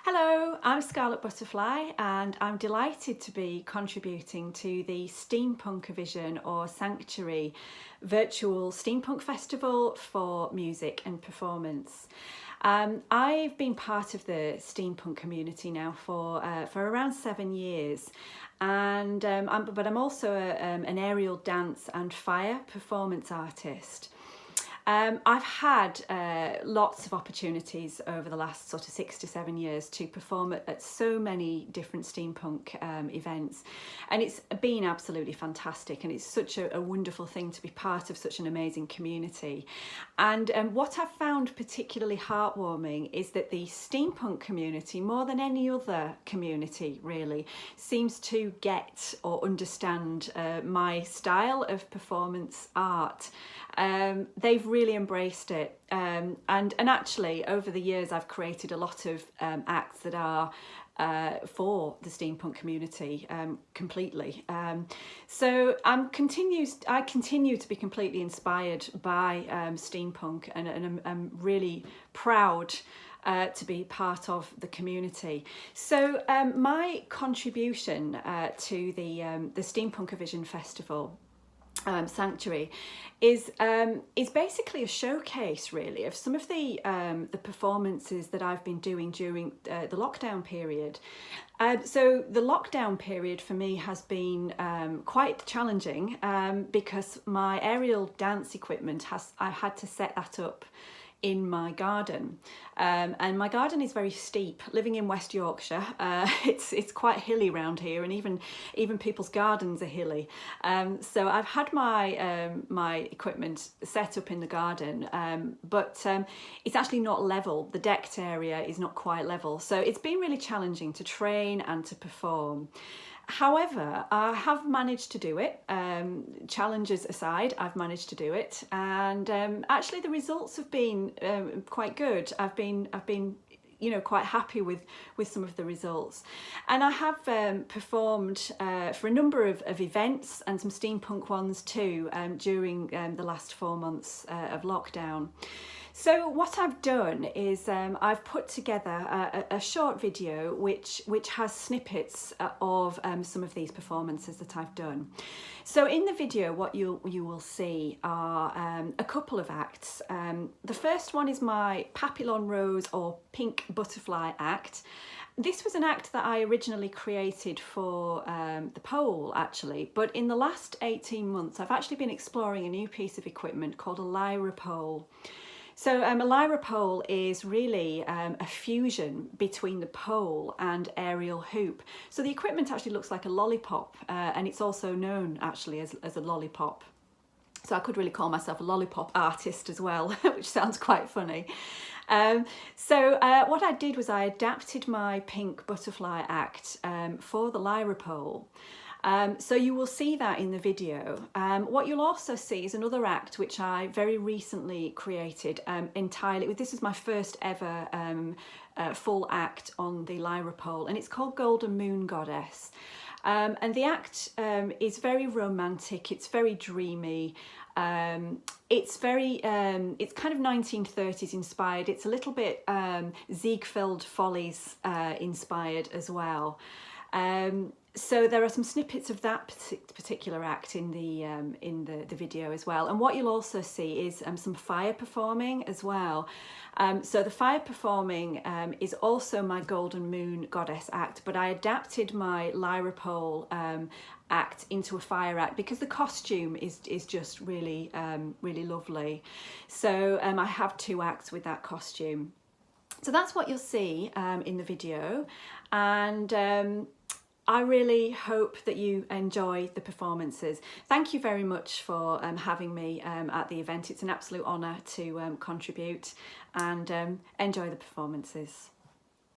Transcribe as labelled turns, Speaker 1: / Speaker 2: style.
Speaker 1: Hello, I'm Scarlet Butterfly and I'm delighted to be contributing to the Steampunkavision or Sanctuary virtual steampunk festival for music and performance. I've been part of the steampunk community now for around 7 years, and I'm also an aerial dance and fire performance artist. I've had lots of opportunities over the last sort of 6 to 7 years to perform at so many different steampunk events, and it's been absolutely fantastic, and it's such a wonderful thing to be part of such an amazing community. And what I've found particularly heartwarming is that the steampunk community, more than any other community really, seems to get or understand my style of performance art. They've really embraced it, and actually over the years I've created a lot of acts that are for the steampunk community completely. So I continue to be completely inspired by steampunk, and I'm really proud to be part of the community. So my contribution to the Steampunkavision Festival Sanctuary is basically a showcase really of some of the performances that I've been doing during the lockdown period. So the lockdown period for me has been quite challenging because my aerial dance equipment I had to set that up in my garden, and my garden is very steep. Living in West Yorkshire, it's quite hilly around here, and even people's gardens are hilly. So I've had my equipment set up in the garden, but it's actually not level. The decked area is not quite level, so it's been really challenging to train and to perform. However, I have managed to do it. Challenges aside, I've managed to do it, and actually the results have been quite good. I've been quite happy with some of the results, and I have performed for a number of events, and some steampunk ones too, during the last 4 months of lockdown. So what I've done is I've put together a short video which has snippets of some of these performances that I've done. So in the video what you will see are a couple of acts. The first one is my Papillon Rose or Pink Butterfly act. This was an act that I originally created for the pole actually, but in the last 18 months I've actually been exploring a new piece of equipment called a lyra pole. So a lyra pole is really a fusion between the pole and aerial hoop. So the equipment actually looks like a lollipop, and it's also known actually as a lollipop. So I could really call myself a lollipop artist as well, which sounds quite funny. So what I did was I adapted my Pink Butterfly act for the lyra pole. So you will see that in the video. What you'll also see is another act which I very recently created entirely. This is my first ever full act on the lyra pole, and it's called Golden Moon Goddess. And the act is very romantic, it's very dreamy, it's kind of 1930s inspired. It's a little bit Ziegfeld Follies inspired as well. So there are some snippets of that particular act in the video as well, and what you'll also see is some fire performing as well. So the fire performing is also my Golden Moon Goddess act, but I adapted my lyra pole act into a fire act because the costume is just really really lovely. So I have 2 acts with that costume. So that's what you'll see in the video, and I really hope that you enjoy the performances. Thank you very much for having me at the event. It's an absolute honour to contribute, and enjoy the performances.